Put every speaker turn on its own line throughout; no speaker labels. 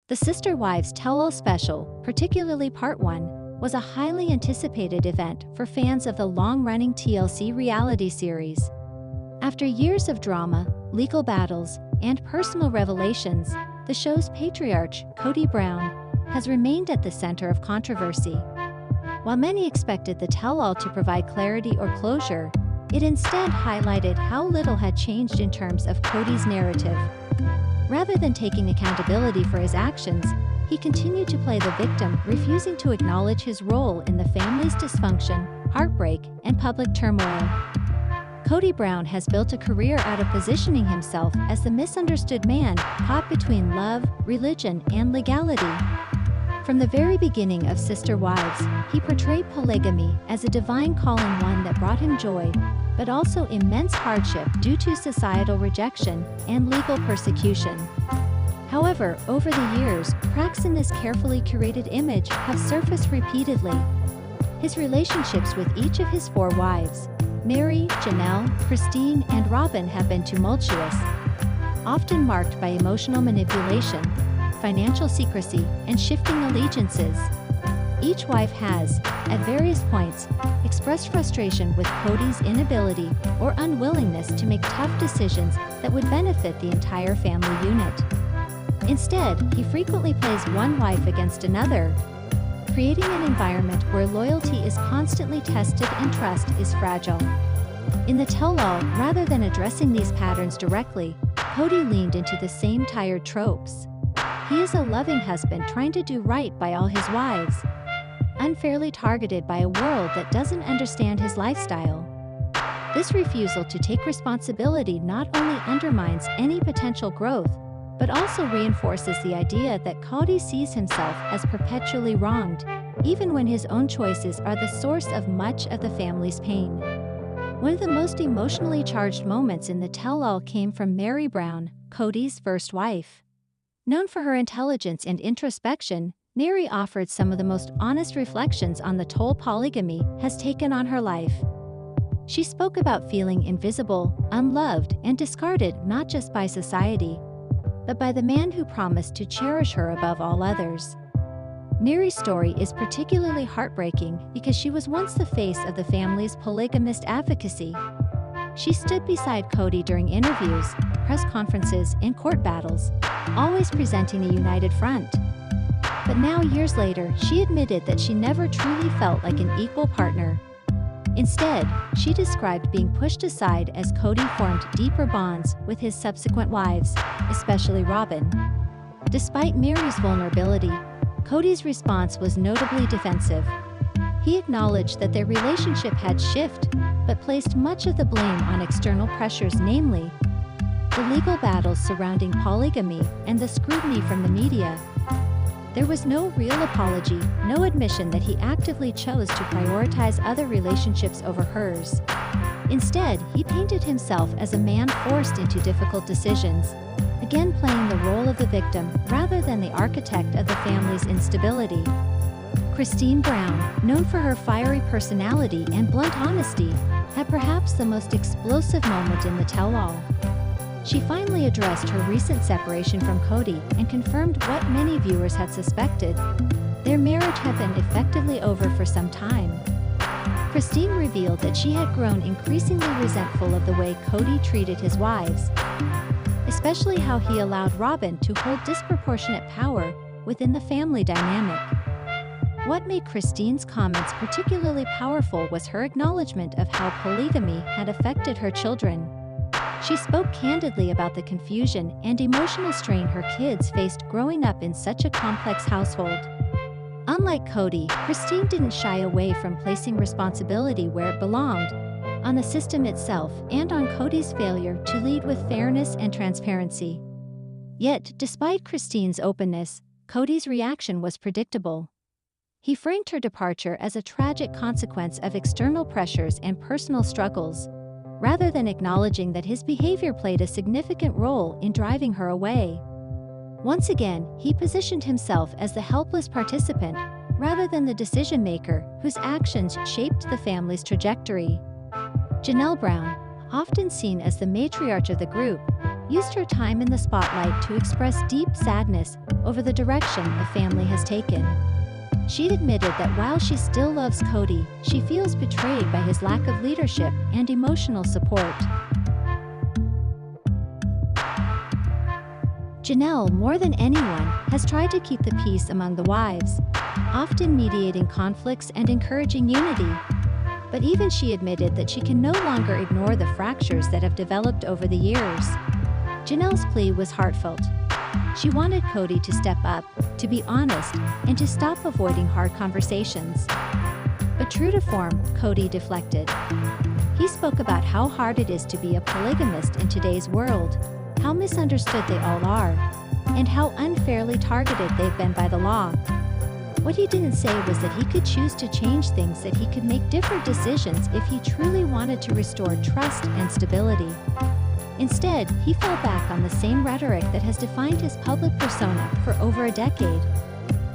The Sister Wives Tell-All Special, particularly Part 1, was a highly anticipated event for fans of the long-running TLC reality series. After years of drama, legal battles, and personal revelations, the show's patriarch, Kody Brown, has remained at the center of controversy. While many expected the tell-all to provide clarity or closure, it instead highlighted how little had changed in terms of Kody's narrative. Rather than taking accountability for his actions, he continued to play the victim, refusing to acknowledge his role in the family's dysfunction, heartbreak, and public turmoil. Kody Brown has built a career out of positioning himself as the misunderstood man caught between love, religion, and legality. From the very beginning of Sister Wives, he portrayed polygamy as a divine calling, one that brought him joy, but also immense hardship due to societal rejection and legal persecution. However, over the years, cracks in this carefully curated image have surfaced repeatedly. His relationships with each of his 4 wives, Mary, Janelle, Christine, and Robin, have been tumultuous, often marked by emotional manipulation, financial secrecy, and shifting allegiances. Each wife has, at various points, expressed frustration with Kody's inability or unwillingness to make tough decisions that would benefit the entire family unit. Instead, he frequently plays one wife against another, creating an environment where loyalty is constantly tested and trust is fragile. In the tell-all, rather than addressing these patterns directly, Kody leaned into the same tired tropes. He is a loving husband trying to do right by all his wives, unfairly targeted by a world that doesn't understand his lifestyle. This refusal to take responsibility not only undermines any potential growth, but also reinforces the idea that Kody sees himself as perpetually wronged, even when his own choices are the source of much of the family's pain. One of the most emotionally charged moments in the tell-all came from Mary Brown, Kody's first wife. Known for her intelligence and introspection, Mary offered some of the most honest reflections on the toll polygamy has taken on her life. She spoke about feeling invisible, unloved, and discarded not just by society, but by the man who promised to cherish her above all others. Mary's story is particularly heartbreaking because she was once the face of the family's polygamist advocacy. She stood beside Kody during interviews, press conferences, and court battles, always presenting a united front. But now, years later, she admitted that she never truly felt like an equal partner. Instead, she described being pushed aside as Kody formed deeper bonds with his subsequent wives, especially Robin. Despite Mary's vulnerability, Kody's response was notably defensive. He acknowledged that their relationship had shifted, but placed much of the blame on external pressures, namely the legal battles surrounding polygamy and the scrutiny from the media. There was no real apology, no admission that he actively chose to prioritize other relationships over hers. Instead, he painted himself as a man forced into difficult decisions, again playing the role of the victim rather than the architect of the family's instability. Christine Brown, known for her fiery personality and blunt honesty, had perhaps the most explosive moment in the tell-all. She finally addressed her recent separation from Kody and confirmed what many viewers had suspected: their marriage had been effectively over for some time. Christine revealed that she had grown increasingly resentful of the way Kody treated his wives, especially how he allowed Robin to hold disproportionate power within the family dynamic. What made Christine's comments particularly powerful was her acknowledgement of how polygamy had affected her children. She spoke candidly about the confusion and emotional strain her kids faced growing up in such a complex household. Unlike Kody, Christine didn't shy away from placing responsibility where it belonged, on the system itself and on Kody's failure to lead with fairness and transparency. Yet, despite Christine's openness, Kody's reaction was predictable. He framed her departure as a tragic consequence of external pressures and personal struggles, rather than acknowledging that his behavior played a significant role in driving her away. Once again, he positioned himself as the helpless participant, rather than the decision-maker whose actions shaped the family's trajectory. Janelle Brown, often seen as the matriarch of the group, used her time in the spotlight to express deep sadness over the direction the family has taken. She admitted that while she still loves Kody, she feels betrayed by his lack of leadership and emotional support. Janelle, more than anyone, has tried to keep the peace among the wives, often mediating conflicts and encouraging unity. But even she admitted that she can no longer ignore the fractures that have developed over the years. Janelle's plea was heartfelt. She wanted Kody to step up, to be honest, and to stop avoiding hard conversations. But true to form, Kody deflected. He spoke about how hard it is to be a polygamist in today's world, how misunderstood they all are, and how unfairly targeted they've been by the law. What he didn't say was that he could choose to change things, that he could make different decisions if he truly wanted to restore trust and stability. Instead, he fell back on the same rhetoric that has defined his public persona for over a decade,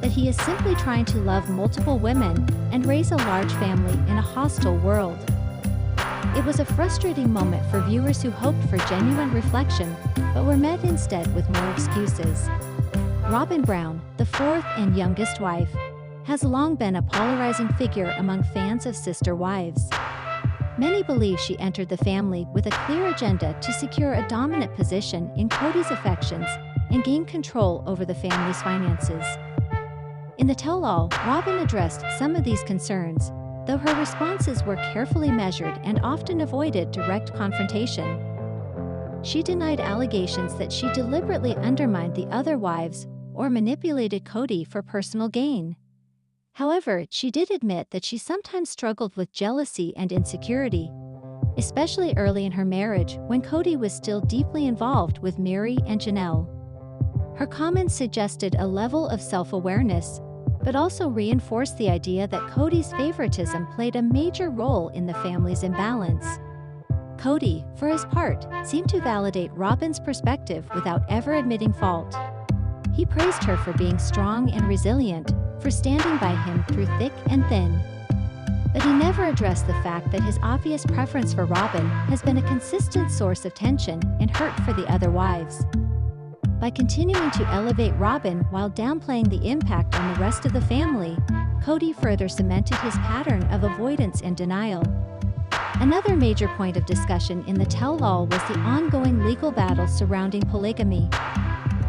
that he is simply trying to love multiple women and raise a large family in a hostile world. It was a frustrating moment for viewers who hoped for genuine reflection, but were met instead with more excuses. Robyn Brown, the fourth and youngest wife, has long been a polarizing figure among fans of sister wives. Many believe she entered the family with a clear agenda to secure a dominant position in Kody's affections and gain control over the family's finances. In the tell-all, Robyn addressed some of these concerns, though her responses were carefully measured and often avoided direct confrontation. She denied allegations that she deliberately undermined the other wives or manipulated Kody for personal gain. However, she did admit that she sometimes struggled with jealousy and insecurity, especially early in her marriage when Kody was still deeply involved with Meri and Janelle. Her comments suggested a level of self-awareness, but also reinforced the idea that Kody's favoritism played a major role in the family's imbalance. Kody, for his part, seemed to validate Robyn's perspective without ever admitting fault. He praised her for being strong and resilient, for standing by him through thick and thin. But he never addressed the fact that his obvious preference for Robyn has been a consistent source of tension and hurt for the other wives. By continuing to elevate Robyn while downplaying the impact on the rest of the family, Kody further cemented his pattern of avoidance and denial. Another major point of discussion in the tell-all was the ongoing legal battle surrounding polygamy.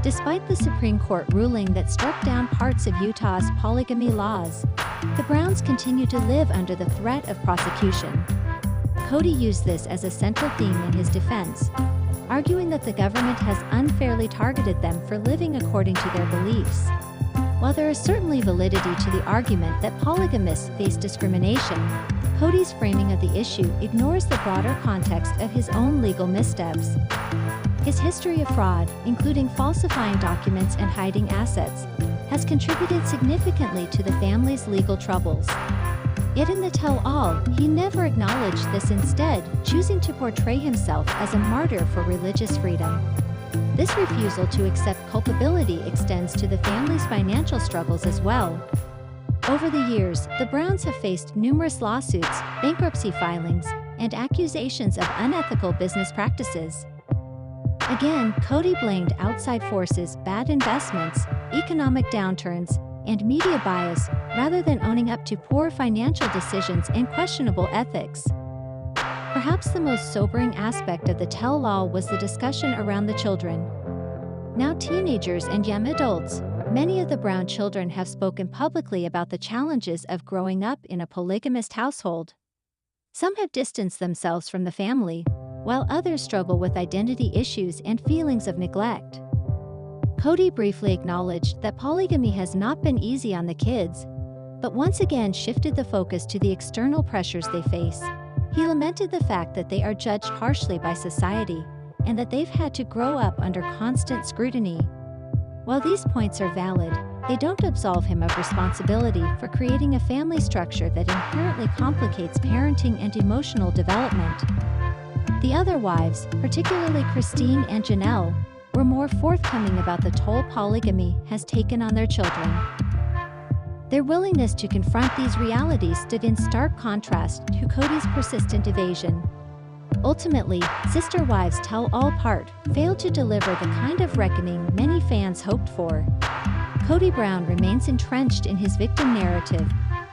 Despite the Supreme Court ruling that struck down parts of Utah's polygamy laws, the Browns continue to live under the threat of prosecution. Kody used this as a central theme in his defense, arguing that the government has unfairly targeted them for living according to their beliefs. While there is certainly validity to the argument that polygamists face discrimination, Kody's framing of the issue ignores the broader context of his own legal missteps. His history of fraud, including falsifying documents and hiding assets, has contributed significantly to the family's legal troubles. Yet in the tell-all, he never acknowledged this, instead choosing to portray himself as a martyr for religious freedom. This refusal to accept culpability extends to the family's financial struggles as well. Over the years, the Browns have faced numerous lawsuits, bankruptcy filings, and accusations of unethical business practices. Again, Kody blamed outside forces, bad investments, economic downturns, and media bias, rather than owning up to poor financial decisions and questionable ethics. Perhaps the most sobering aspect of the tell-all was the discussion around the children. Now teenagers and young adults, many of the Brown children have spoken publicly about the challenges of growing up in a polygamist household. Some have distanced themselves from the family, while others struggle with identity issues and feelings of neglect. Kody briefly acknowledged that polygamy has not been easy on the kids, but once again shifted the focus to the external pressures they face. He lamented the fact that they are judged harshly by society, and that they've had to grow up under constant scrutiny. While these points are valid, they don't absolve him of responsibility for creating a family structure that inherently complicates parenting and emotional development. The other wives, particularly Christine and Janelle, were more forthcoming about the toll polygamy has taken on their children. Their willingness to confront these realities stood in stark contrast to Kody's persistent evasion. Ultimately, Sister Wives Tell All Part failed to deliver the kind of reckoning many fans hoped for. Kody Brown remains entrenched in his victim narrative,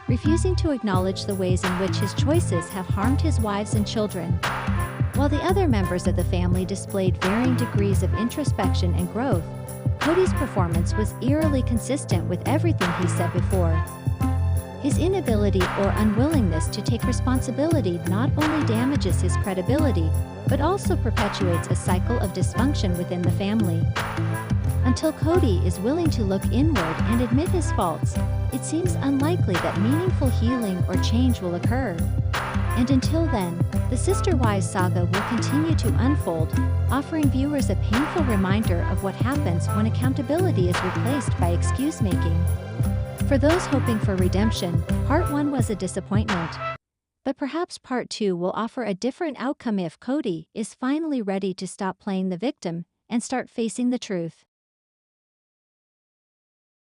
refusing to acknowledge the ways in which his choices have harmed his wives and children. While the other members of the family displayed varying degrees of introspection and growth, Kody's performance was eerily consistent with everything he said before. His inability or unwillingness to take responsibility not only damages his credibility, but also perpetuates a cycle of dysfunction within the family. Until Kody is willing to look inward and admit his faults, it seems unlikely that meaningful healing or change will occur. And until then, the Sister Wives saga will continue to unfold, offering viewers a painful reminder of what happens when accountability is replaced by excuse-making. For those hoping for redemption, Part 1 was a disappointment. But perhaps Part 2 will offer a different outcome if Kody is finally ready to stop playing the victim and start facing the truth.